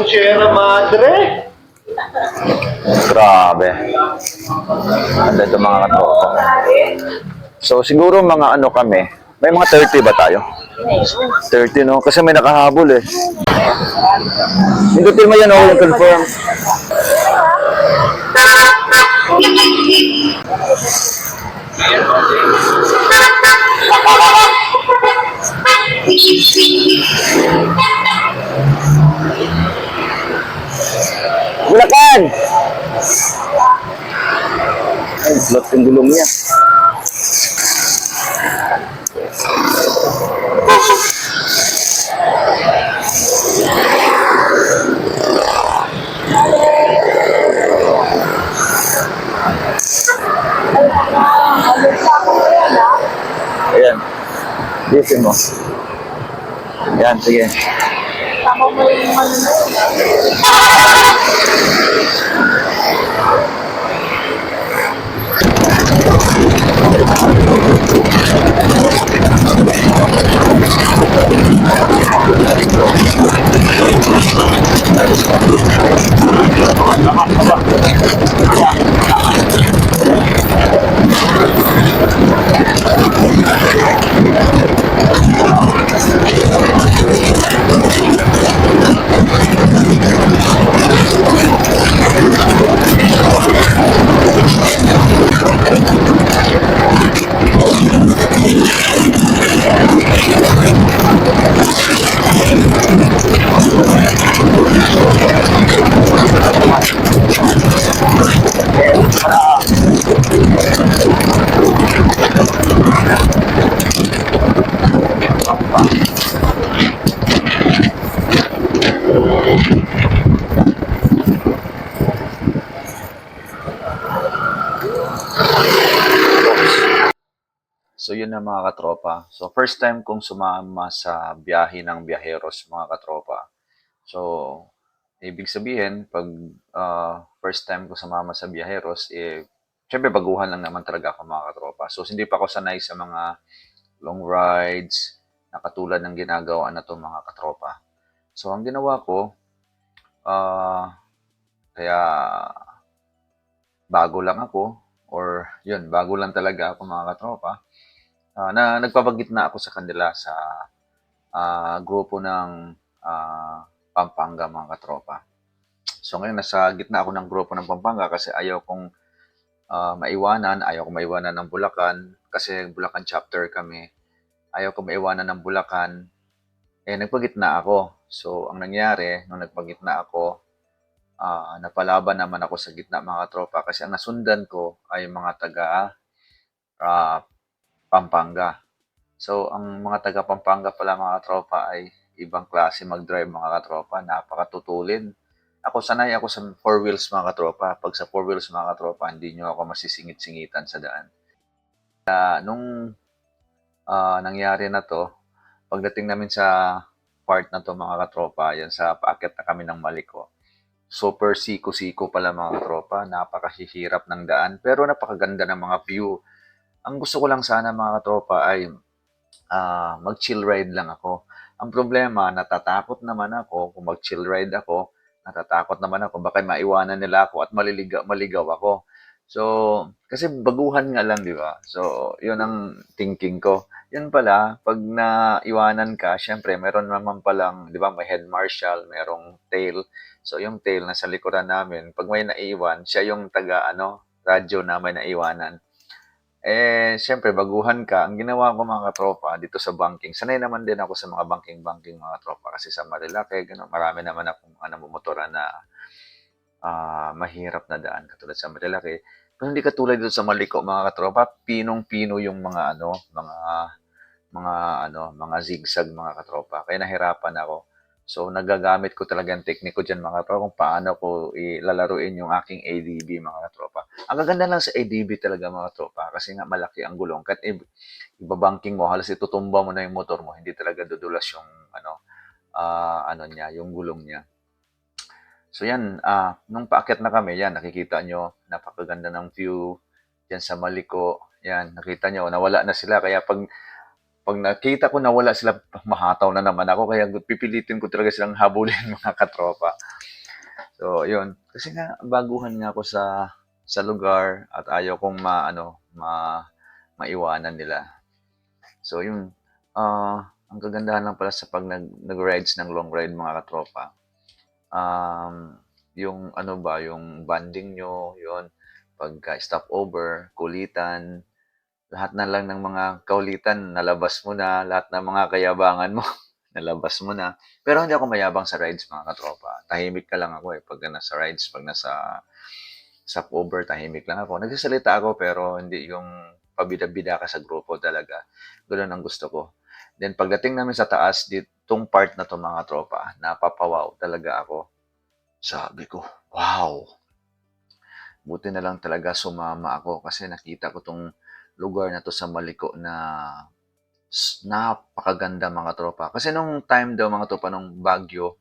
Sierra Madre. Grabe. Ganda ito mga katropa. So siguro mga ano kami, may mga 30 ba tayo? 30 no? Kasi may nakahabol eh. Hindutin mo yan ako yung confirm. Bulacan! Ay, slot yung gulong niya. Ayan. Bisin mo. Ayan, sige. So yun na mga katropa. So first time kong sumama sa biyahe ng biyaheros mga katropa. So ibig sabihin pag first time ko sumama sa biyaheros syempre baguhan lang naman talaga ako mga katropa. So hindi pa ako sanay sa mga long rides na katulad ng ginagawa na to mga katropa. So ang ginawa ko kaya bago lang ako or yun bago lang talaga ako mga katropa. Na nagpapagitna ako sa kanila sa grupo ng Pampanga mga katropa. So ngayon nasa gitna ako ng grupo ng Pampanga kasi ayaw ko maiwanan ng Bulacan kasi Bulacan chapter kami. Ayaw ko maiwanan ng Bulacan. Nagpagitna ako. So ang nangyari nung nagpagitna ako, napalaban naman ako sa gitna mga tropa kasi ang nasundan ko ay mga taga Pampanga. So, ang mga taga Pampanga pala mga tropa ay ibang klase mag-drive mga katropa. Napakatutulin. Ako sanay ako sa four wheels mga katropa. Pag sa four wheels mga katropa, hindi nyo ako masisingit-singitan sa daan. Nung nangyari na to, pagdating namin sa part na to mga katropa, yan sa paakyat na kami ng Maliko. Super siko-siko pala mga katropa. Napakahihirap ng daan. Pero napakaganda ng mga view. Ang gusto ko lang sana mga katropa ay mag-chill ride lang ako. Ang problema, natatakot naman ako kung mag-chill ride ako, natatakot naman ako baka maiwanan nila ako at maligaw ako. So, kasi baguhan nga lang, di ba? So, yun ang thinking ko. Yun pala, pag naiwanan ka, syempre, meron naman palang, di ba, may head marshal, merong tail. So, yung tail nasa likuran namin, pag may naiwan, siya yung taga, radyo na may naiwanan. Siyempre baguhan ka. Ang ginawa ko mga katropa dito sa banking, sanay naman din ako sa mga banking mga tropa kasi sa Marilake, gano'n, marami naman akong mga namomotora na mahirap na daan katulad sa Marilake. Pero hindi katulad dito sa Maliko mga katropa, pinong-pino yung mga zigzag mga katropa. Kaya nahirapan ako. So, nagagamit ko talaga ang tekniko dyan mga katropa kung paano ko ilalaruin yung aking ADB mga katropa. Ang gaganda lang sa ADB talaga mga katropa kasi nga malaki ang gulong. Kahit ibabanking mo, halos itutumba mo na yung motor mo, hindi talaga dudulas yung yung gulong niya. So yan, nung paakyat na kami, yan, nakikita nyo, napakaganda ng view, yan sa Maliko, yan, nakita nyo, nawala na sila, kaya pag pag nakita ko na wala sila, mahataw na naman ako. Kaya pipilitin ko talaga silang habulin mga katropa. So, yun. Kasi nga, baguhan nga ako sa lugar at ayaw kong maiwanan nila. So, yun. Ang kagandahan lang pala sa pag nag-rides ng long ride mga katropa, yung ano ba, yung bonding nyo, yun, pagka stop over, kulitan, lahat na lang ng mga kaulitan, nalabas mo na, lahat ng mga kayabangan mo, nalabas mo na. Pero hindi ako mayabang sa rides mga katropa. Tahimik ka lang ako eh, pag nasa rides, pag nasa stop over, tahimik lang ako. Nagsasalita ako pero hindi yung pabida-bida ka sa grupo talaga. Ganun ang gusto ko. Then pagdating namin sa taas, ditong part na to mga tropa, napapawaw talaga ako. Sabi ko, wow! Buti na lang talaga sumama ako kasi nakita ko tong lugar na to sa Maliko na napakaganda mga tropa. Kasi nung time daw mga tropa, nung Bagyo,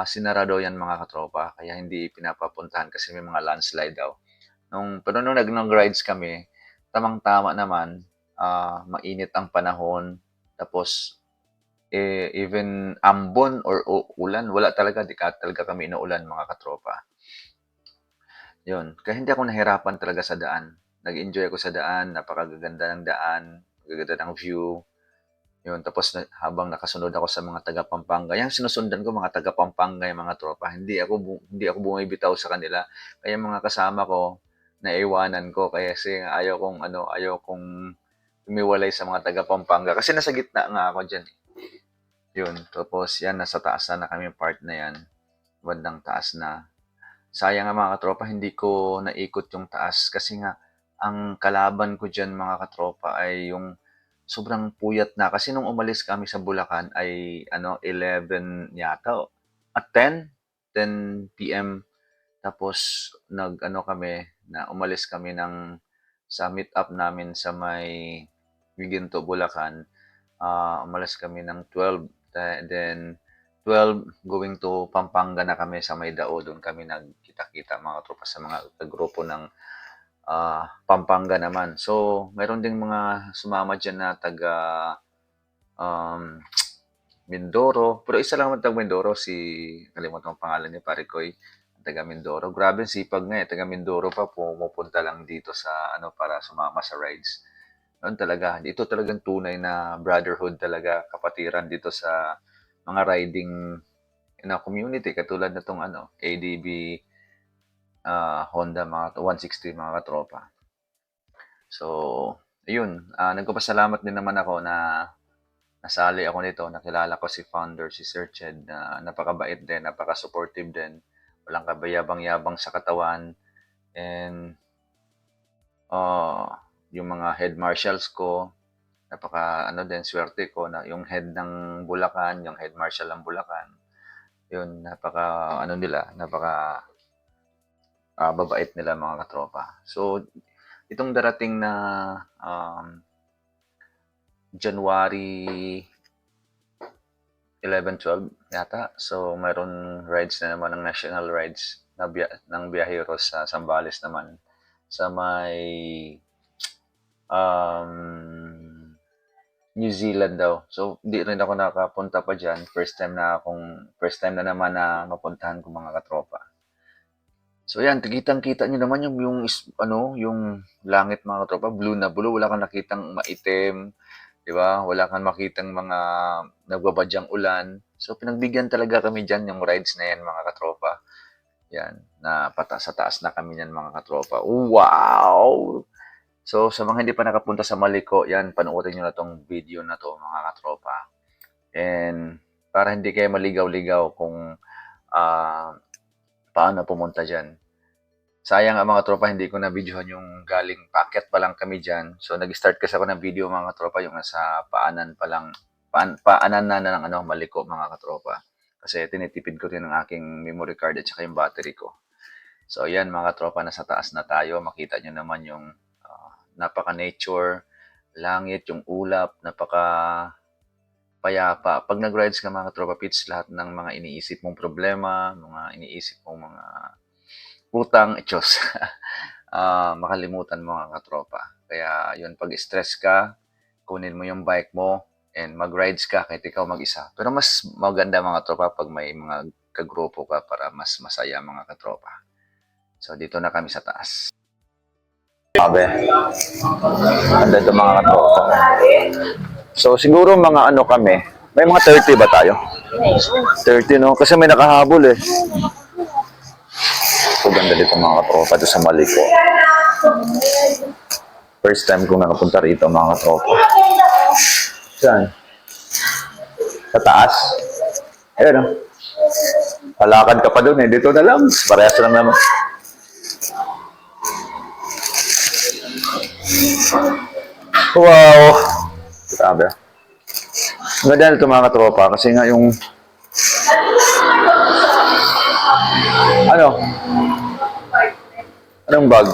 sinara daw yan mga katropa. Kaya hindi pinapapuntahan kasi may mga landslide daw. Pero nung nag-rides kami, tamang-tama naman, mainit ang panahon. Tapos, even ambon or ulan, wala talaga, di ka talaga kami inuulan mga katropa. Yun. Kaya hindi ako nahirapan talaga sa daan. Nag-enjoy ako sa daan, napakaganda ng daan, magaganda ng view. Yun, tapos habang nakasunod ako sa mga taga Pampanga, yung sinusundan ko mga taga Pampanga, yung mga tropa. Hindi ako bumibitaw sa kanila. Kaya yung mga kasama ko, naiwanan ko kasi ayaw kong umiwalay sa mga taga Pampanga kasi nasa gitna nga ako diyan. Yun, tapos yan nasa taas na kami part na yan. Bandang taas na. Sayang nga mga katropa, hindi ko naikot yung taas kasi nga ang kalaban ko diyan mga katropa ay yung sobrang puyat na kasi nung umalis kami sa Bulacan ay 11 yata at 10 PM, tapos kami na umalis kami sa meet up namin sa may Giginto, Bulacan. Umalis kami ng 12, then 12 going to Pampanga na kami sa may Dao. Doon kami nagkita-kita mga tropa sa mga grupo ng Pampanga naman. So, meron ding mga sumama dyan na taga um, Mindoro. Pero isa lang naman taga Mindoro, kalimutan ang pangalan ni Parikoy, taga Mindoro. Grabe, sipag nga eh. Taga Mindoro pa, pumupunta lang dito sa para sumama sa rides. Noon talaga, ito talagang tunay na brotherhood talaga, kapatiran dito sa mga riding community katulad na tong ADB, Honda mga 160 mga katropa. So, ayun, nagpapasalamat din naman ako na nasali ako nito, nakilala ko si founder, si Sir Ched, na napakabait din, napaka-supportive din, walang kabayabang-yabang sa katawan, and yung mga head marshals ko, din, swerte ko na yung head ng Bulacan, yung head marshal ng Bulacan, yun, napaka babait nila mga katropa. So, itong darating na January 11, 12 yata. So, mayroon rides na naman ng national rides ng Biyaheros sa Zambales naman. Sa may New Zealand daw. So, di rin ako nakapunta pa dyan. First time na naman na mapuntahan ko mga katropa. So, yan, kitang-kita nyo naman yung langit mga katropa, blue na blue. Wala kang nakitang maitim, di ba? Wala kang makitang mga nagbabadyang ulan. So, pinagbigyan talaga kami dyan yung rides na yan mga katropa. Yan, na pataas sa taas na kami yan mga katropa. Wow! So, sa mga hindi pa nakapunta sa Maliko, yan, panoorin nyo na tong video na to mga katropa. And para hindi kayo maligaw-ligaw kung paano pumunta dyan. Sayang ang mga tropa, hindi ko na videohan yung galing paakyat pa lang kami dyan. So, nag-start kasi ako ng video mga tropa, yung nasa paanan pa lang, paanan na ng Maliko mga katropa. Kasi tinitipid ko rin ang aking memory card at saka yung battery ko. So, yan mga tropa, nasa taas na tayo. Makita nyo naman yung napaka-nature, langit, yung ulap, napaka-payapa. Pag nag-rides ka mga tropa pits, lahat ng mga iniisip mong problema, mga iniisip mong mga utang, Diyos, makalimutan mo mga katropa. Kaya yun, pag stress ka, kunin mo yung bike mo, and mag-rides ka kahit ikaw mag-isa. Pero mas maganda mga tropa pag may mga kagrupo ka para mas masaya mga katropa. So, dito na kami sa taas. Sabi, ganda ito mga katropa. So, siguro mga ano kami, may mga 30 ba tayo? 30, no? Kasi may nakahabol eh. So, ganda dito mga katropa, ito sa Maliko. First time kong nakapunta rito mga katropa. Saan? Sa taas. Ayun, no? Palakad ka pa dun eh. Dito na lang. Parehas lang naman. Wow! Grabe. Maganda ito mga katropa kasi nga yung ano? Anong bag?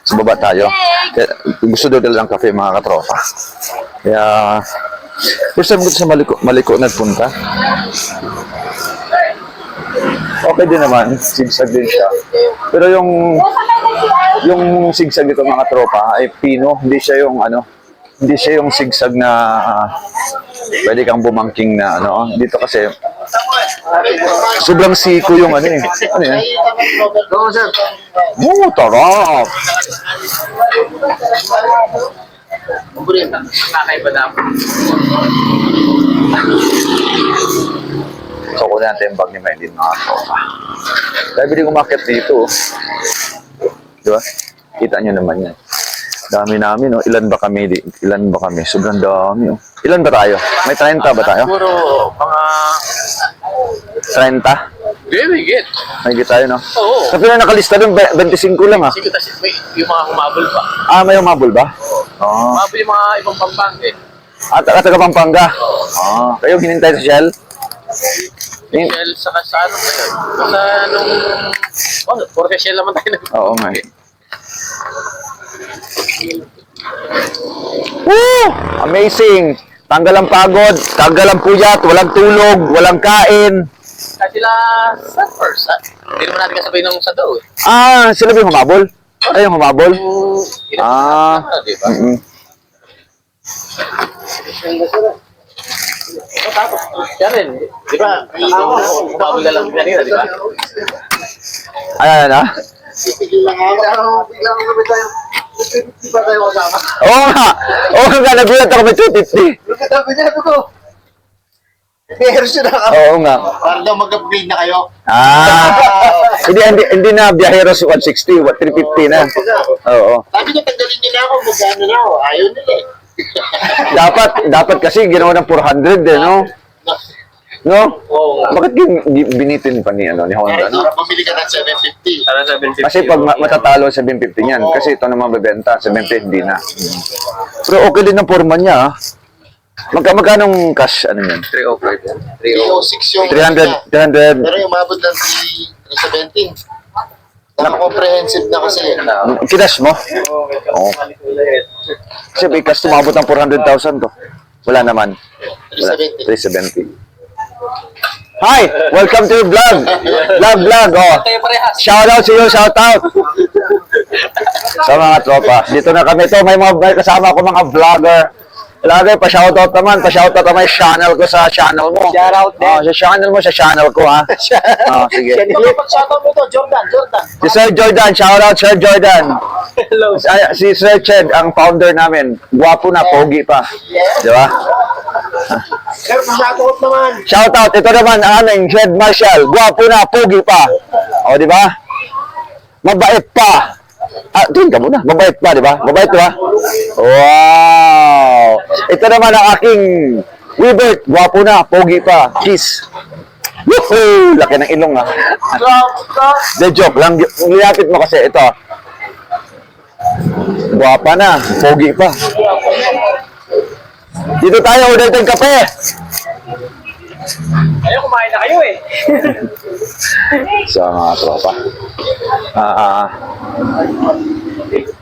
Sa baba tayo. Kaya, gusto daw lang kape mga katropa. Kaya first time ko sa Maliko nagpunta. Okay din naman, sigsag din siya. Pero yung sigsag nito mga tropa ay pino, hindi siya yung ano, hindi siya yung sigsag na pwede kang bumangking na ano. Dito kasi sobrang siko yung ano eh. Ano yan? Oh, tarap! Nakaiba na ako. So, kunin natin yung bag ni Maylin mga tropa. Dahil biling umakit dito. Di ba? Kita nyo naman yan. Dami namin, no? Ilan ba kami? Ilan ba kami? Sobrang dami, oh. Ilan ba tayo? May 30 ba tayo? Siguro, mga... 30? Very good. May higit tayo, no? Oo. Sa pila nakalista doon, 25 lang, ah. Sige, kasi may yung mga humabol pa. Ah, may umabol ba? Oo. Humabol yung mga ibang pampangkin. At taga Pampanga? Ah, kayo hinintay sa Shell? Shell, saka sa ano ba yun? Sa nung... Oh, puro Shell naman tayo. Oo nga. Woo! Amazing! Tanggal ang pagod, tanggal ang puyat, walang tulog, walang kain. Kasi sila surfers. Hindi naman natin kasabihin ng sa daw eh. Ah, sila ba yung humabol? Ay, yung humabol? Ah. Diba? Tapos, yan rin. Di ba? Humabol na lang kanina, di ba? Ayan, ah. Biglang kami tayo. Di ba tayo kasama? Oo nga. Oo nga, nagulat ako may 250. Sabi niya ko. Pero siya na kami. Oo nga. Para daw mag-upgrade na kayo. Ah. hindi na Viajeros 160, 350 na. Oo. Sabi niya, tanggalin niyo na ako. Magkano na ako. Ayaw nila eh. Dapat kasi ginawa ng 400 eh, no? No? Oo. Bakit binitin pa ni Honda, no? Para pamili ka ng 750. Para 750. Kasi pag matatalo 750 niyan, kasi ito naman bebenta, 750 hindi na. Pero okay din ang forma niya, ah. Magkanong cash, ano yan? 305. 306 yung... 300. Pero yung umabot ng 370. Naka-comprehensive na kasi. Kinash mo? Oo. Kasi may cash tumabot ng 400,000 to. Wala naman. Wala. 370. Hi! Welcome to your vlog! Vlog! Oh. Shout out to you, shout out! Sa mga tropa. Dito na kami. Ito, may kasama ko mga vlogger. Lagi, pa-shoutout naman. Pa-shoutout naman yung channel ko sa channel mo. Shoutout din. Sa channel mo, sa channel ko, ha? Sige. Pag-shoutout mo to, Jordan. Si Sir Jordan, shoutout Sir Jordan. Hello. Si Sir Ched, ang founder namin. Gwapo na, pogi pa. Di ba? Sir, pa-shoutout naman. Shoutout, ito naman ang aming Head Marshal. Gwapo na, pogi pa. O, di ba? Mabait pa. Tingin ka muna. Mabait pa, di ba? Mabait, di ba? Wow! Ito naman ang aking Wibert. Gwapo na, pogi pa. Kiss. Woohoo! Laki ng ilong, ha? The joke lang. Nilapit mo kasi ito. Gwapa na, pogi pa. Dito tayo, order tayong kape. Ayaw, kumain na kayo eh. So, mga tropa.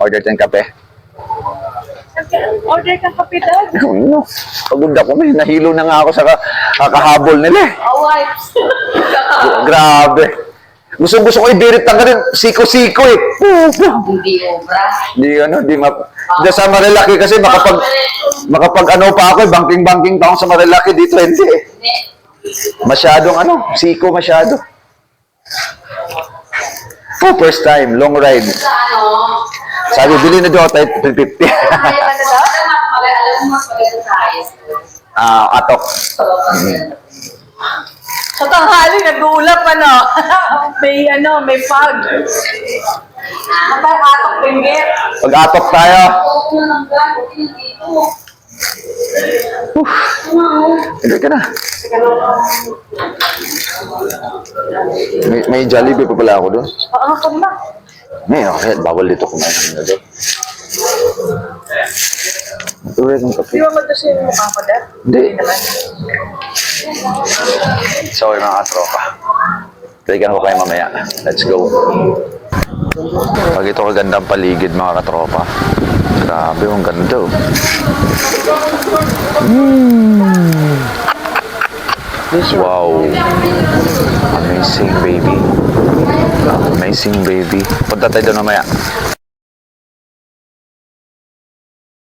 Order tayong kape. Order ka kape daw. Ano? Pagod ako, may nahilo na nga ako sa kakahabol nila eh. Wipes. Grabe. Gusto ko ibirit ng ganun. Siko-siko eh. Hindi obra. Di sa Marilaki kasi makapag ano pa ako eh, banking-banking pa ako sa Marilaki dito, hindi eh. Hindi. Masyadong siko masyado. Oh, first time, long ride. Sa ano? Sabi, bili na daw tayo 350. Kaya ka na daw? Alam mo mas maganda tayo. Atok. Sa tanghali, nag-uulap, may fog. Kapag atok pinggit. Pag-atok tayo. Oo, nanggang. Buti na dito. Hindi ka na. May Jollibee pa pala ako doon. Oo, ka na. Okay, bawal dito kumain na doon. Matuloy ng kape. Di ba matusin yung mukha ko, Dad? Hindi. Sorry mga tropa. Balikan ko kayo mamaya. Let's go. Pag ito kagandang paligid mga katropa. Grabe, ang ganda oh. Wow. Amazing baby. Amazing baby. Punta tayo doon mamaya.